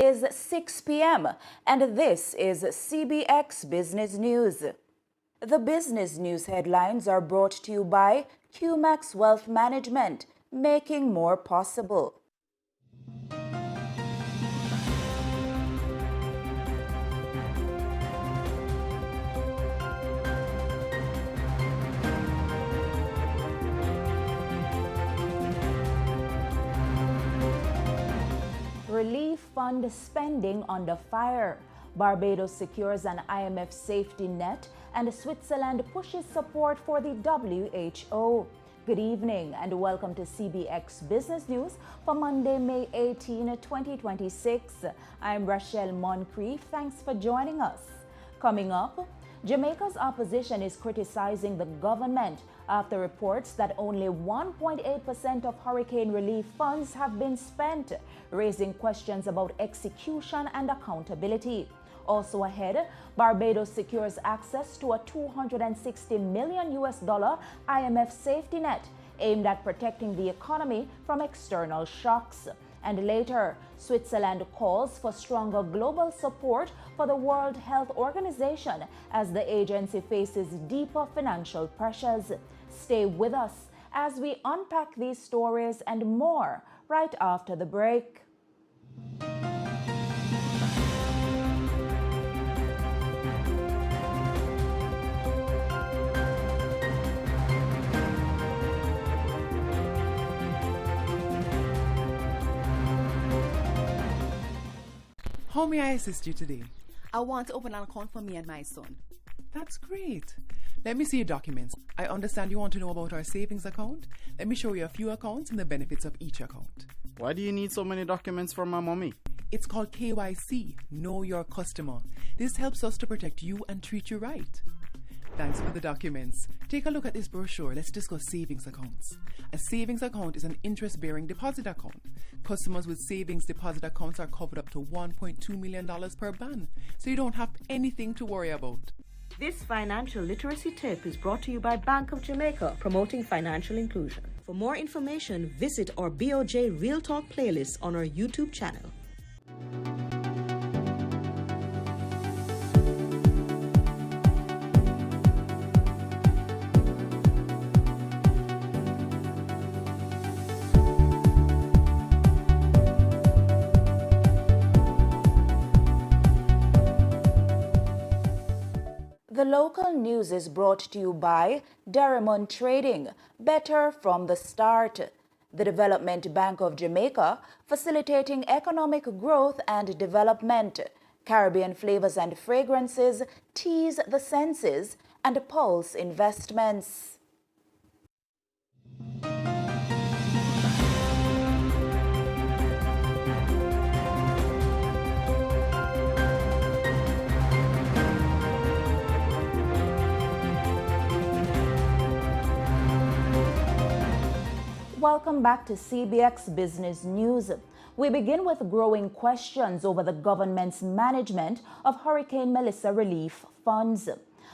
is 6 p.m. and this is CBX Business News. The business news headlines are brought to you by QMax Wealth Management, making more possible. Relief fund spending under fire. Barbados secures an IMF safety net and Switzerland pushes support for the WHO. Good evening and welcome to CBX Business News for Monday, May 18, 2026. I'm Rashel Moncrieffe. Thanks for joining us. Coming up, Jamaica's opposition is criticizing the government after reports that only 1.8% of hurricane relief funds have been spent, raising questions about execution and accountability. Also ahead, Barbados secures access to a $260 million IMF safety net aimed at protecting the economy from external shocks. And later, Switzerland calls for stronger global support for the World Health Organization as the agency faces deeper financial pressures. Stay with us as we unpack these stories and more right after the break. How may I assist you today? I want to open an account for me and my son. That's great. Let me see your documents. I understand you want to know about our savings account. Let me show you a few accounts and the benefits of each account. Why do you need so many documents from my mommy? It's called KYC, Know Your Customer. This helps us to protect you and treat you right. Thanks for the documents. Take a look at this brochure. Let's discuss savings accounts. A savings account is an interest-bearing deposit account. Customers with savings deposit accounts are covered up to $1.2 million per ban, so you don't have anything to worry about. This financial literacy tip is brought to you by Bank of Jamaica, promoting financial inclusion. For more information, visit our BOJ Real Talk playlist on our YouTube channel. The local news is brought to you by Derrimon Trading, better from the start. The Development Bank of Jamaica, facilitating economic growth and development. Caribbean Flavors and Fragrances, tease the senses, and Pulse Investments. Welcome back to CBX Business News. We begin with growing questions over the government's management of Hurricane Melissa relief funds.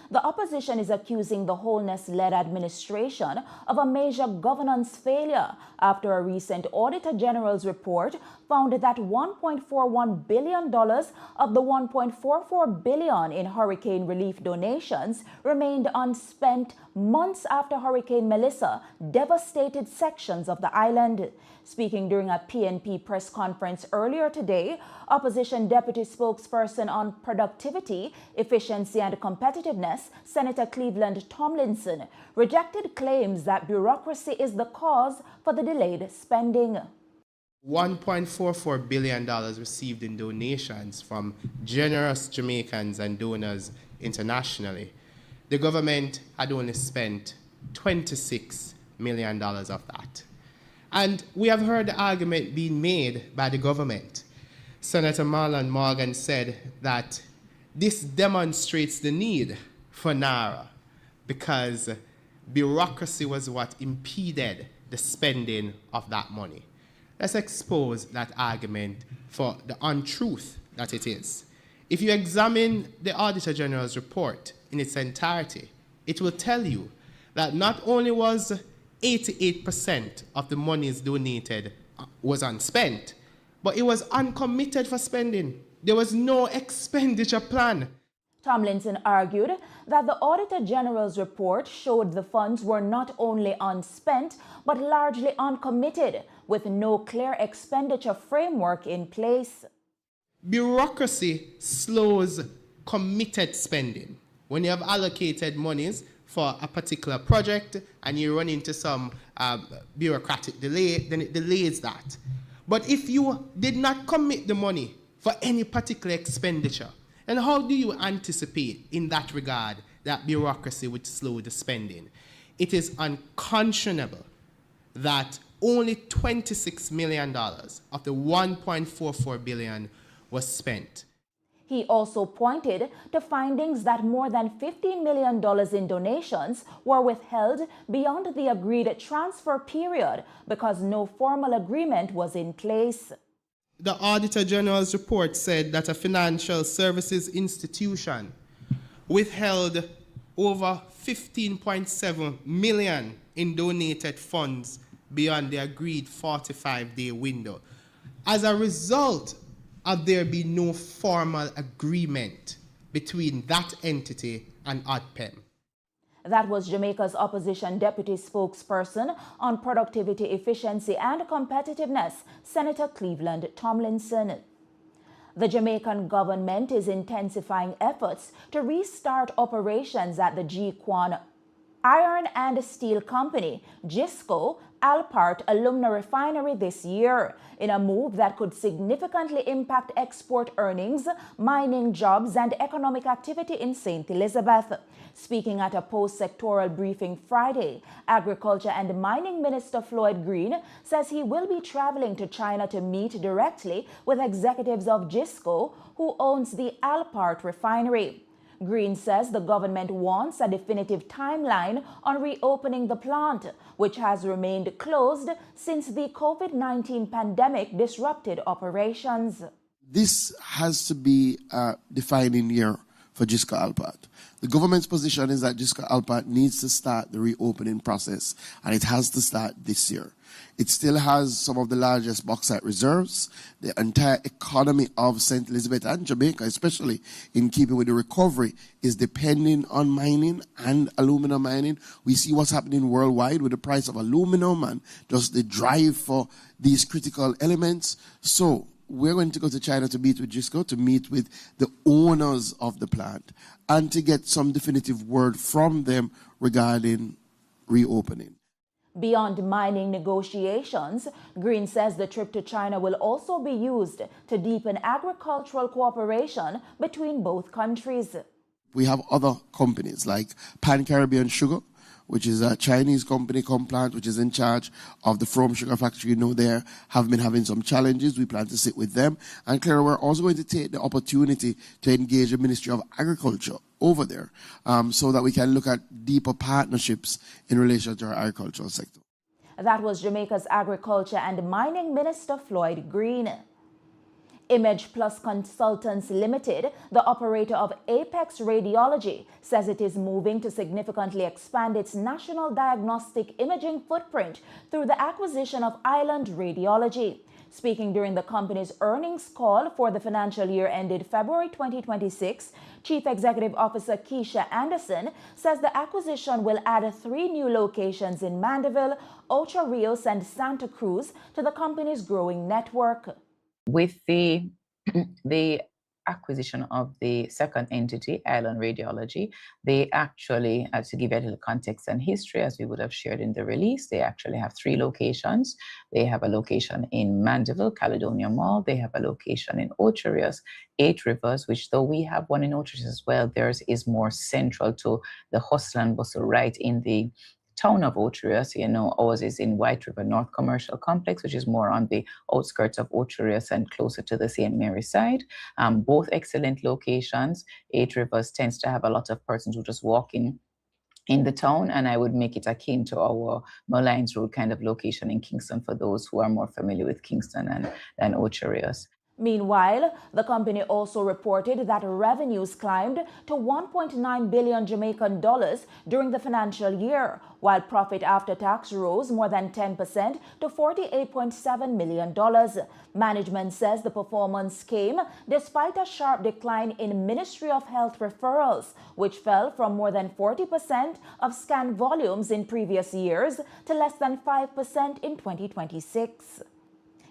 The opposition is accusing the Holness-led administration of a major governance failure after a recent Auditor General's report found that $1.41 billion of the $1.44 billion in hurricane relief donations remained unspent months after Hurricane Melissa devastated sections of the island. Speaking during a PNP press conference earlier today, Opposition Deputy Spokesperson on Productivity, Efficiency and Competitiveness, Senator Cleveland Tomlinson, rejected claims that bureaucracy is the cause for the delayed spending. $1.44 billion received in donations from generous Jamaicans and donors internationally. The government had only spent $26 million of that. And we have heard the argument being made by the government. Senator Marlon Morgan said that this demonstrates the need for NARA because bureaucracy was what impeded the spending of that money. Let's expose that argument for the untruth that it is. If you examine the Auditor General's report in its entirety, it will tell you that not only was 88% of the monies donated was unspent, but it was uncommitted for spending. There was no expenditure plan. Tomlinson argued that the Auditor General's report showed the funds were not only unspent, but largely uncommitted, with no clear expenditure framework in place. Bureaucracy slows committed spending. When you have allocated monies for a particular project and you run into some bureaucratic delay, then it delays that. But if you did not commit the money for any particular expenditure, and how do you anticipate in that regard that bureaucracy would slow the spending? It is unconscionable that only $26 million of the $1.44 billion was spent. He also pointed to findings that more than $15 million in donations were withheld beyond the agreed transfer period because no formal agreement was in place. The Auditor General's report said that a financial services institution withheld over $15.7 million in donated funds beyond the agreed 45-day window. As a result of there being no formal agreement between that entity and ODPEM. That was Jamaica's opposition deputy spokesperson on productivity, efficiency and competitiveness, Senator Cleveland Tomlinson. The Jamaican government is intensifying efforts to restart operations at the G-Quan Iron and Steel Company, GISCO, Alpart Alumna Refinery this year, in a move that could significantly impact export earnings, mining jobs, and economic activity in St. Elizabeth. Speaking at a post-sectoral briefing Friday, Agriculture and Mining Minister Floyd Green says he will be traveling to China to meet directly with executives of GISCO, who owns the Alpart refinery. Green says the government wants a definitive timeline on reopening the plant, which has remained closed since the COVID-19 pandemic disrupted operations. This has to be a defining year for GISCO Alpart. The government's position is that GISCO Alpart needs to start the reopening process, and it has to start this year. It still has some of the largest bauxite reserves. The entire economy of St. Elizabeth and Jamaica, especially in keeping with the recovery, is depending on mining and aluminum mining. We see what's happening worldwide with the price of aluminum and just the drive for these critical elements. So we're going to go to China to meet with GISCO, to meet with the owners of the plant, and to get some definitive word from them regarding reopening. Beyond mining negotiations, Green says the trip to China will also be used to deepen agricultural cooperation between both countries. We have other companies like Pan-Caribbean Sugar, which is a Chinese company, Complant, which is in charge of the Frome Sugar Factory. You know, they have been having some challenges. We plan to sit with them. And Clara, we're also going to take the opportunity to engage the Ministry of Agriculture over there so that we can look at deeper partnerships in relation to our agricultural sector. That was Jamaica's Agriculture and Mining Minister Floyd Green. Image Plus Consultants Limited, the operator of Apex Radiology, says it is moving to significantly expand its national diagnostic imaging footprint through the acquisition of Island Radiology. Speaking during the company's earnings call for the financial year ended February 2026, Chief Executive Officer Keisha Anderson says the acquisition will add 3 new locations in Mandeville, Ocho Rios, and Santa Cruz to the company's growing network. With the acquisition of the second entity, Island Radiology, they actually, to give you a little context and history, as we would have shared in the release, they actually have 3 locations. They have a location in Mandeville, Caledonia Mall. They have a location in Ocho Rios, 8 Rivers, which though we have one in Ocho Rios as well, theirs is more central to the hustle and bustle right in the town of Ocho Rios. You know, ours is in White River North Commercial Complex, which is more on the outskirts of Ocho Rios and closer to the St. Mary side. Both excellent locations. 8 Rivers tends to have a lot of persons who just walk in the town, and I would make it akin to our Malines Road kind of location in Kingston for those who are more familiar with Kingston and Ocho Rios. Meanwhile, the company also reported that revenues climbed to 1.9 billion Jamaican dollars during the financial year, while profit after tax rose more than 10% to $48.7 million. Management says the performance came despite a sharp decline in Ministry of Health referrals, which fell from more than 40% of scan volumes in previous years to less than 5% in 2026.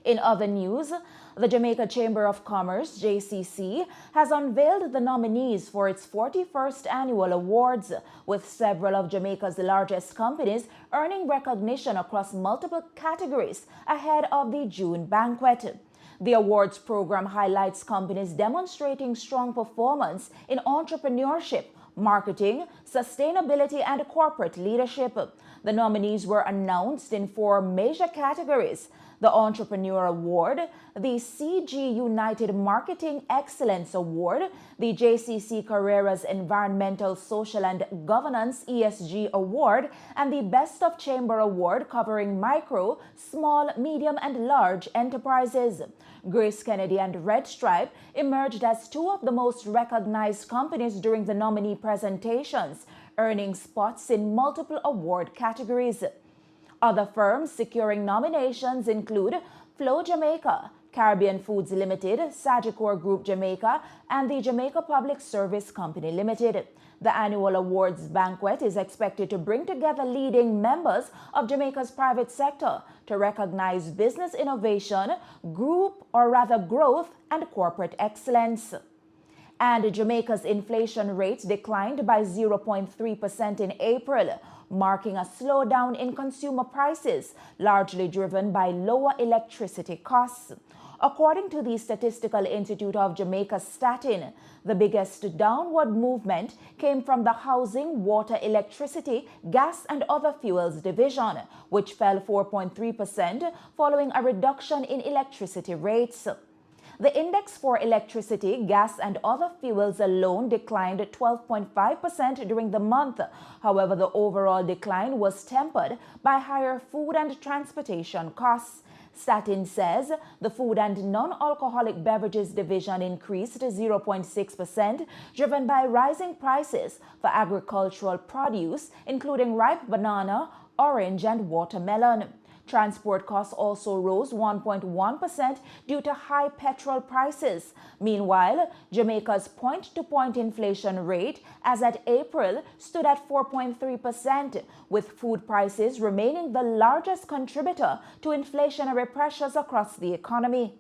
In other news, the Jamaica Chamber of Commerce, JCC, has unveiled the nominees for its 41st annual awards, with several of Jamaica's largest companies earning recognition across multiple categories ahead of the June banquet. The awards program highlights companies demonstrating strong performance in entrepreneurship, marketing, sustainability, and corporate leadership. The nominees were announced in 4 major categories: the Entrepreneur Award, the CG United Marketing Excellence Award, the JCC Carreras Environmental, Social and Governance ESG Award, and the Best of Chamber Award covering micro, small, medium, and large enterprises. Grace Kennedy and Red Stripe emerged as 2 of the most recognized companies during the nominee presentations, earning spots in multiple award categories. Other firms securing nominations include Flow Jamaica, Caribbean Foods Limited, Sagicor Group Jamaica, and the Jamaica Public Service Company Limited. The annual awards banquet is expected to bring together leading members of Jamaica's private sector to recognize business innovation, growth, and corporate excellence. And Jamaica's inflation rate declined by 0.3% in April, marking a slowdown in consumer prices, largely driven by lower electricity costs. According to the Statistical Institute of Jamaica Statin, the biggest downward movement came from the housing, water, electricity, gas, and other fuels division, which fell 4.3% following a reduction in electricity rates. The index for electricity, gas, and other fuels alone declined 12.5% during the month. However, the overall decline was tempered by higher food and transportation costs. Statin says the food and non-alcoholic beverages division increased 0.6%, driven by rising prices for agricultural produce, including ripe banana, orange, and watermelon. Transport costs also rose 1.1% due to high petrol prices. Meanwhile, Jamaica's point-to-point inflation rate as at April stood at 4.3%, with food prices remaining the largest contributor to inflationary pressures across the economy.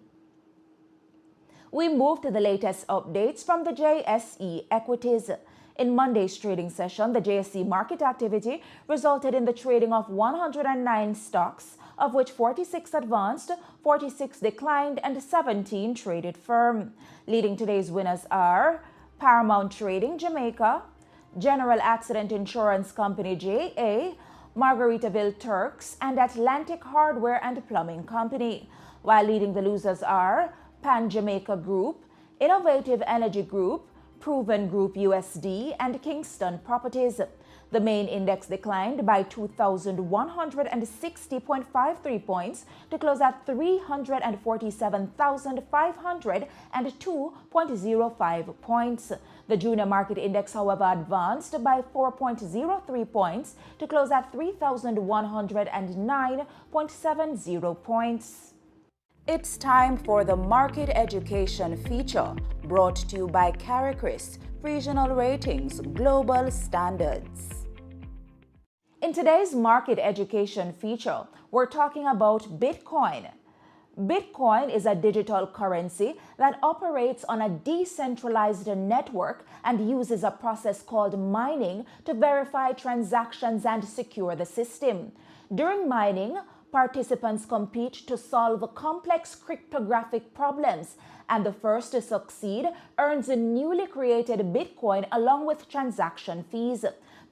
We move to the latest updates from the JSE equities. In Monday's trading session, the JSE market activity resulted in the trading of 109 stocks, of which 46 advanced, 46 declined, and 17 traded firm. Leading today's winners are Paramount Trading Jamaica, General Accident Insurance Company JA, Margaritaville Turks, and Atlantic Hardware and Plumbing Company, while leading the losers are Pan Jamaica Group, Innovative Energy Group, Proven Group USD, and Kingston Properties. The main index declined by 2,160.53 points to close at 347,502.05 points. The junior market index, however, advanced by 4.03 points to close at 3,109.70 points. It's time for the Market Education feature, brought to you by CARICRIS, Regional Ratings, Global Standards. In today's Market Education feature, we're talking about Bitcoin. Bitcoin is a digital currency that operates on a decentralized network and uses a process called mining to verify transactions and secure the system. During mining, participants compete to solve complex cryptographic problems, and the first to succeed earns a newly created Bitcoin along with transaction fees.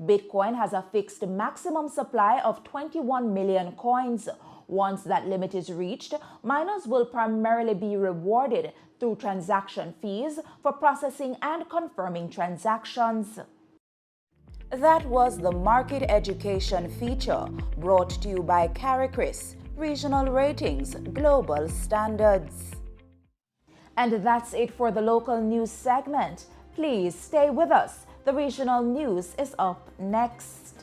Bitcoin has a fixed maximum supply of 21 million coins. Once that limit is reached, miners will primarily be rewarded through transaction fees for processing and confirming transactions. That was the Market Education feature, brought to you by CARICRIS, Regional Ratings, Global Standards. And that's it for the local news segment. Please stay with us. The regional news is up next.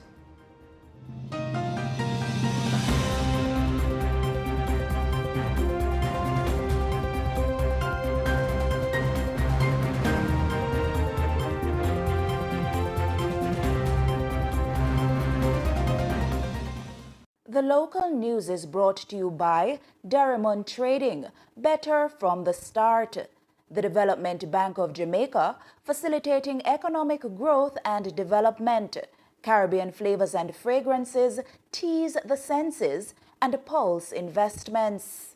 The local news is brought to you by Derrimon Trading, better from the start. The Development Bank of Jamaica, facilitating economic growth and development. Caribbean Flavors and Fragrances, tease the senses, and Pulse Investments.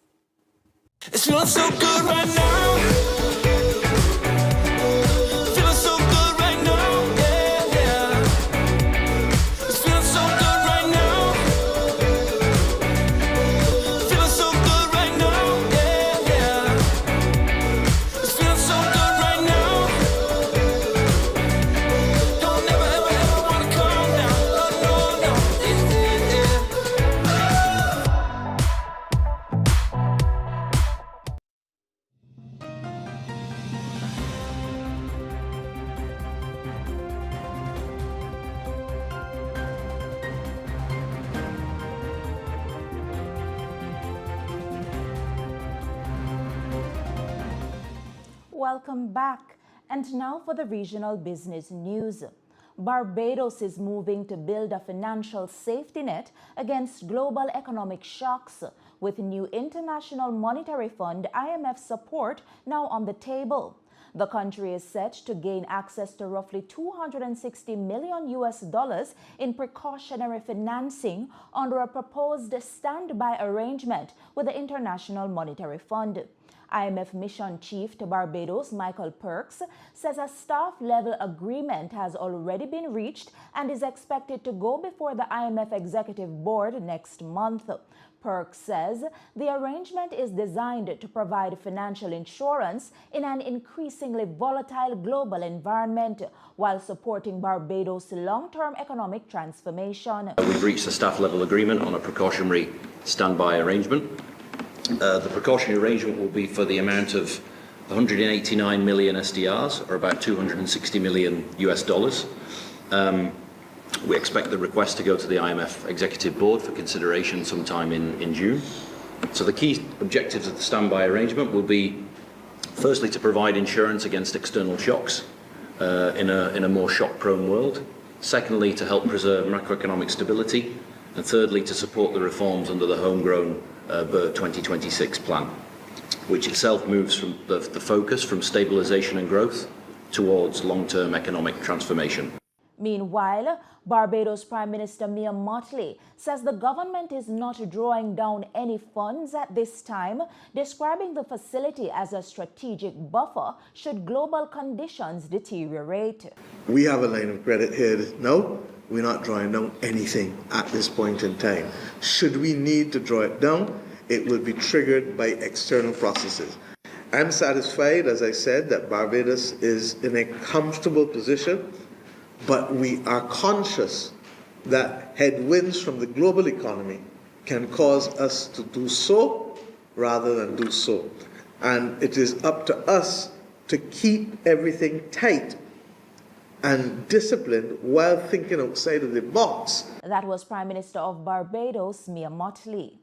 It's feeling so good right now. Feeling so good right now. Yeah, yeah. It's feeling so good right now. Feeling so good right now. Yeah, yeah. It's feeling so good right now. Don't never, ever, ever wanna calm down. No, no, no. Yeah, yeah. Welcome back. And now for the regional business news. Barbados is moving to build a financial safety net against global economic shocks, with new International Monetary Fund (IMF) support now on the table. The country is set to gain access to roughly $260 million in precautionary financing under a proposed standby arrangement with the International Monetary Fund. IMF Mission Chief to Barbados, Michael Perks, says a staff-level agreement has already been reached and is expected to go before the IMF Executive Board next month. Perks says the arrangement is designed to provide financial insurance in an increasingly volatile global environment while supporting Barbados' long-term economic transformation. We've reached a staff-level agreement on a precautionary standby arrangement. The precautionary arrangement will be for the amount of 189 million SDRs, or about $260 million US. We expect the request to go to the IMF Executive Board for consideration sometime in June. So the key objectives of the standby arrangement will be, firstly, to provide insurance against external shocks in a more shock-prone world. Secondly, to help preserve macroeconomic stability. And thirdly, to support the reforms under the homegrown BERT 2026 plan, which itself moves from the focus from stabilisation and growth towards long-term economic transformation. Meanwhile, Barbados Prime Minister Mia Mottley says the government is not drawing down any funds at this time, describing the facility as a strategic buffer should global conditions deteriorate. We have a line of credit here. No, we're not drawing down anything at this point in time. Should we need to draw it down, it will be triggered by external processes. I'm satisfied, as I said, that Barbados is in a comfortable position, but we are conscious that headwinds from the global economy can cause us to do so rather than do so. And it is up to us to keep everything tight and disciplined while thinking outside of the box. That was Prime Minister of Barbados, Mia Mottley.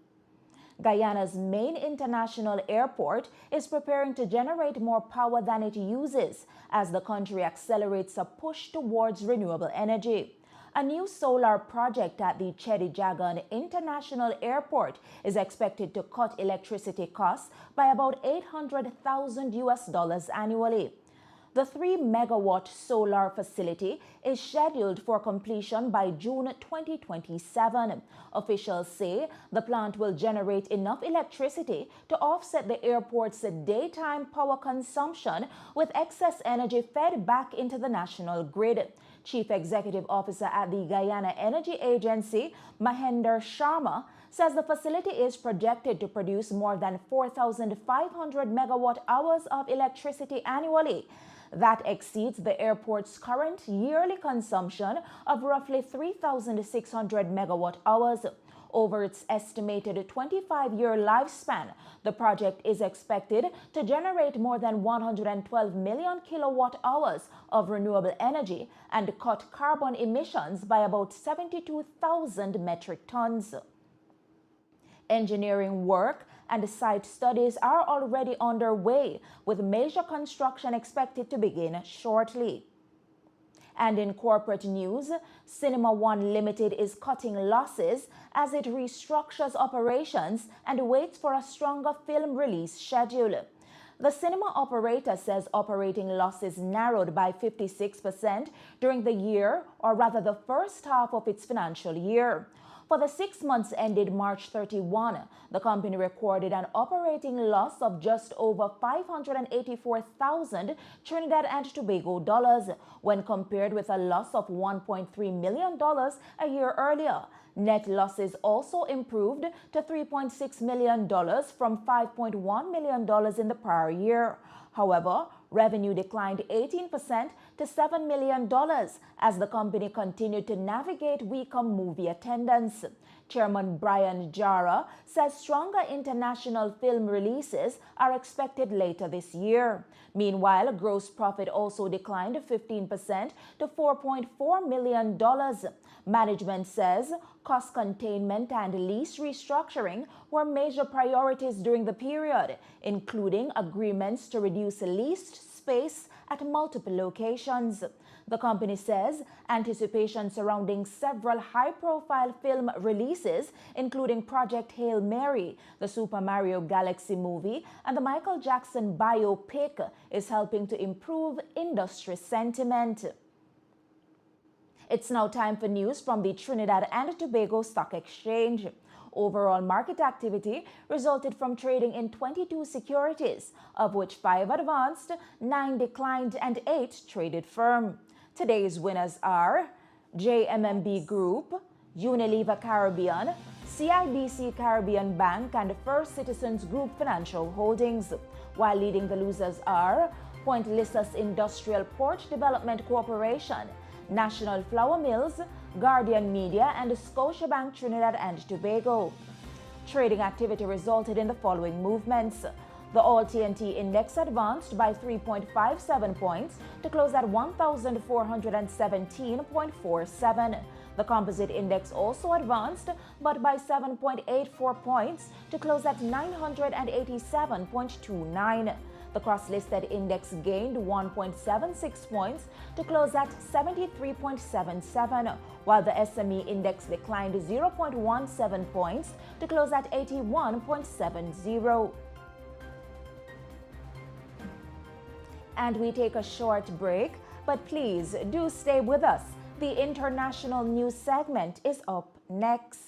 Guyana's main international airport is preparing to generate more power than it uses as the country accelerates a push towards renewable energy. A new solar project at the Chedi Jagan International Airport is expected to cut electricity costs by about $800,000 annually. The 3-megawatt solar facility is scheduled for completion by June 2027. Officials say the plant will generate enough electricity to offset the airport's daytime power consumption, with excess energy fed back into the national grid. Chief Executive Officer at the Guyana Energy Agency, Mahender Sharma, says the facility is projected to produce more than 4,500 megawatt hours of electricity annually. That exceeds the airport's current yearly consumption of roughly 3,600 megawatt hours. Over its estimated 25-year lifespan, the project is expected to generate more than 112 million kilowatt hours of renewable energy and cut carbon emissions by about 72,000 metric tons. Engineering work and site studies are already underway, with major construction expected to begin shortly. And in corporate news, Cinema One Limited is cutting losses as it restructures operations and waits for a stronger film release schedule. The cinema operator says operating losses narrowed by 56% during the year, or rather the first half of its financial year. For the 6 months ended March 31, the company recorded an operating loss of just over 584,000 Trinidad and Tobago dollars when compared with a loss of $1.3 million a year earlier. Net losses also improved to $3.6 million from $5.1 million in the prior year. However, revenue declined 18% to $7 million as the company continued to navigate weaker movie attendance. Chairman Brian Jara says stronger international film releases are expected later this year. Meanwhile, gross profit also declined 15% to $4.4 million. Management says cost containment and lease restructuring were major priorities during the period, including agreements to reduce leased space at multiple locations. The company says anticipation surrounding several high-profile film releases, including Project Hail Mary, the Super Mario Galaxy movie, and the Michael Jackson biopic, is helping to improve industry sentiment. It's now time for news from the Trinidad and Tobago Stock Exchange. Overall market activity resulted from trading in 22 securities, of which 5 advanced, 9 declined, and 8 traded firm. Today's winners are JMMB Group, Unilever Caribbean, CIBC Caribbean Bank, and First Citizens Group Financial Holdings, while leading the losers are Point Lissus Industrial Port Development Corporation, National Flour Mills, Guardian Media, and Scotiabank Trinidad and Tobago. Trading activity resulted in the following movements. The All TNT Index advanced by 3.57 points to close at 1,417.47. The Composite Index also advanced, but by 7.84 points to close at 987.29. The cross-listed index gained 1.76 points to close at 73.77, while the SME index declined 0.17 points to close at 81.70. And we take a short break, but please do stay with us. The international news segment is up next.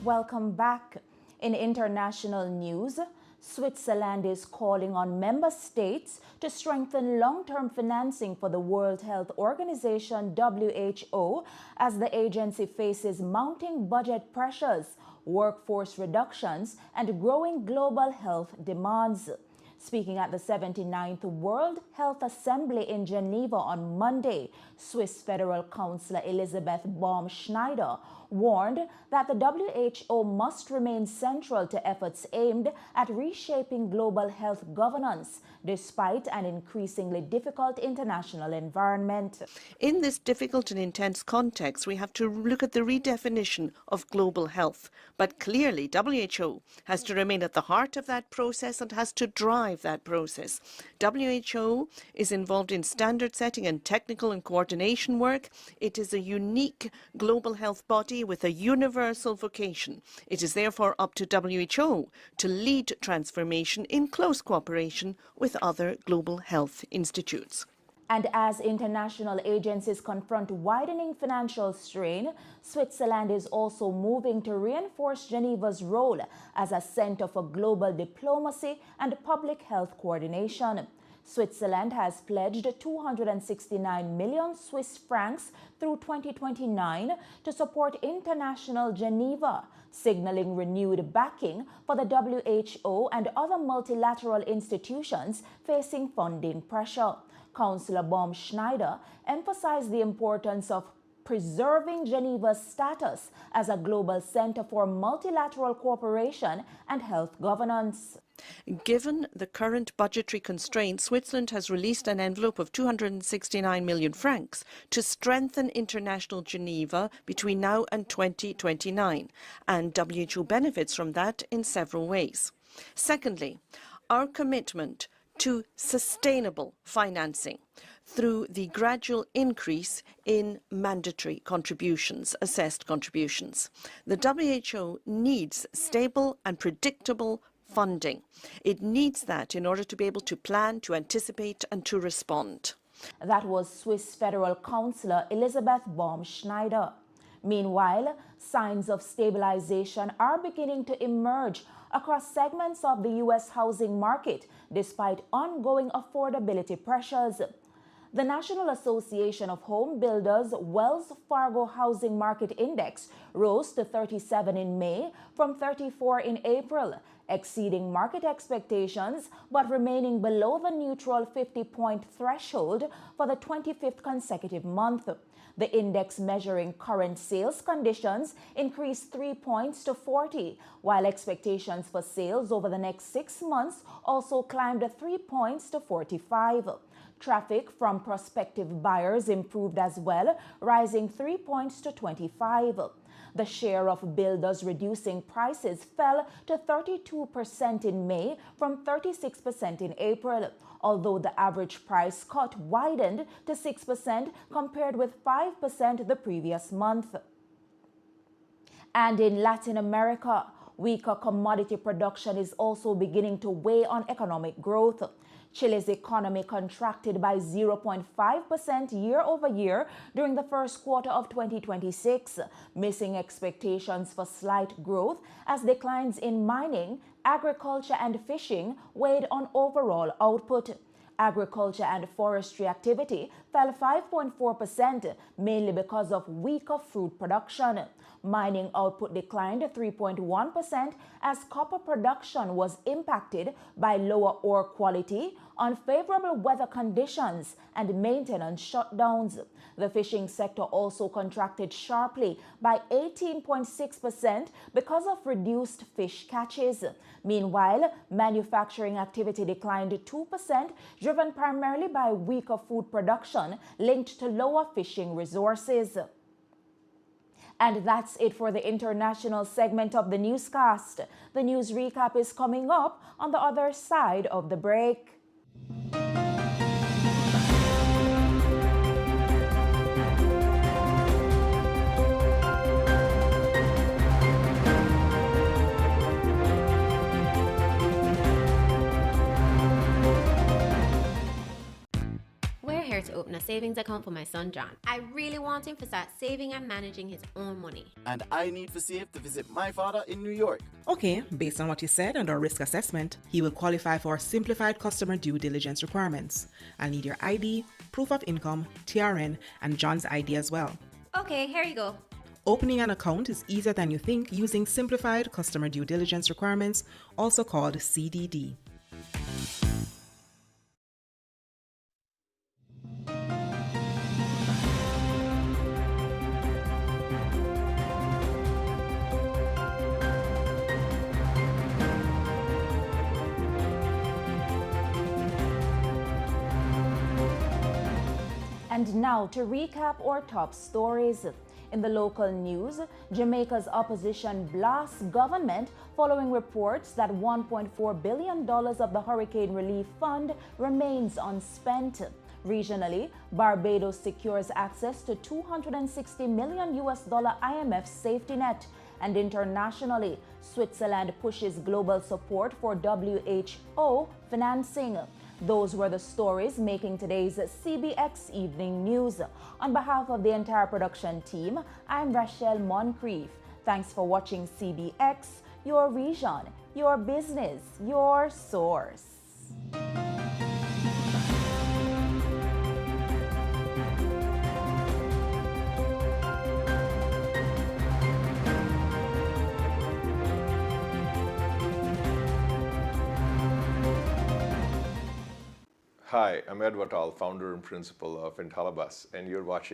Welcome back. In international news, Switzerland is calling on member states to strengthen long-term financing for the World Health Organization (WHO) as the agency faces mounting budget pressures, workforce reductions, and growing global health demands. Speaking at the 79th World Health Assembly in Geneva on Monday, Swiss Federal Councillor Elisabeth Baum-Schneider warned that the WHO must remain central to efforts aimed at reshaping global health governance, despite an increasingly difficult international environment. In this difficult and intense context, we have to look at the redefinition of global health. But clearly, WHO has to remain at the heart of that process and has to drive that process. WHO is involved in standard setting and technical and coordination work. It is a unique global health body with a universal vocation. It is therefore up to WHO to lead transformation in close cooperation with other global health institutes. And as international agencies confront widening financial strain, Switzerland is also moving to reinforce Geneva's role as a center for global diplomacy and public health coordination. Switzerland has pledged 269 million Swiss francs through 2029 to support international Geneva, signaling renewed backing for the WHO and other multilateral institutions facing funding pressure. Councillor Baum-Schneider emphasized the importance of preserving Geneva's status as a global center for multilateral cooperation and health governance. Given the current budgetary constraints, Switzerland has released an envelope of 269 million francs to strengthen international Geneva between now and 2029, and WHO benefits from that in several ways. Secondly, our commitment to sustainable financing through the gradual increase in mandatory contributions, assessed contributions. The WHO needs stable and predictable funding. It needs that in order to be able to plan, to anticipate and to respond. That was Swiss Federal Councillor Elisabeth Baum-Schneider. Meanwhile, signs of stabilization are beginning to emerge across segments of the U.S. housing market, despite ongoing affordability pressures. The National Association of Home Builders Wells Fargo Housing Market Index rose to 37 in May from 34 in April, exceeding market expectations but remaining below the neutral 50-point threshold for the 25th consecutive month. The index measuring current sales conditions increased 3 points to 40, while expectations for sales over the next 6 months also climbed 3 points to 45. Traffic from prospective buyers improved as well, rising 3 points to 25. The share of builders reducing prices fell to 32% in May from 36% in April, although the average price cut widened to 6% compared with 5% the previous month. And in Latin America, weaker commodity production is also beginning to weigh on economic growth. Chile's economy contracted by 0.5% year-over-year during the first quarter of 2026, missing expectations for slight growth as declines in mining, agriculture and fishing weighed on overall output. Agriculture and forestry activity fell 5.4%, mainly because of weaker fruit production. Mining output declined 3.1% as copper production was impacted by lower ore quality, unfavorable weather conditions, and maintenance shutdowns. The fishing sector also contracted sharply by 18.6% because of reduced fish catches. Meanwhile, manufacturing activity declined 2%, driven primarily by weaker food production linked to lower fishing resources. And that's it for the international segment of the newscast. The news recap is coming up on the other side of the break. Here to open a savings account for my son John. I really want him to start saving and managing his own money. And I need for Safe to visit my father in New York. Okay, based on what you said and our risk assessment, he will qualify for simplified customer due diligence requirements. I'll need your ID, proof of income, TRN, and John's ID as well. Okay, here you go. Opening an account is easier than you think using simplified customer due diligence requirements, also called CDD. And now to recap our top stories. In the local news, Jamaica's opposition blasts government following reports that $1.4 billion of the Hurricane Relief Fund remains unspent. Regionally, Barbados secures access to $260 million IMF safety net. And internationally, Switzerland pushes global support for WHO financing. Those were the stories making today's CBX Evening News. On behalf of the entire production team, I'm Rashel Moncrieffe. Thanks for watching CBX, your region, your business, your source. Hi, I'm Ed Wattal, founder and principal of Intelibus, and you're watching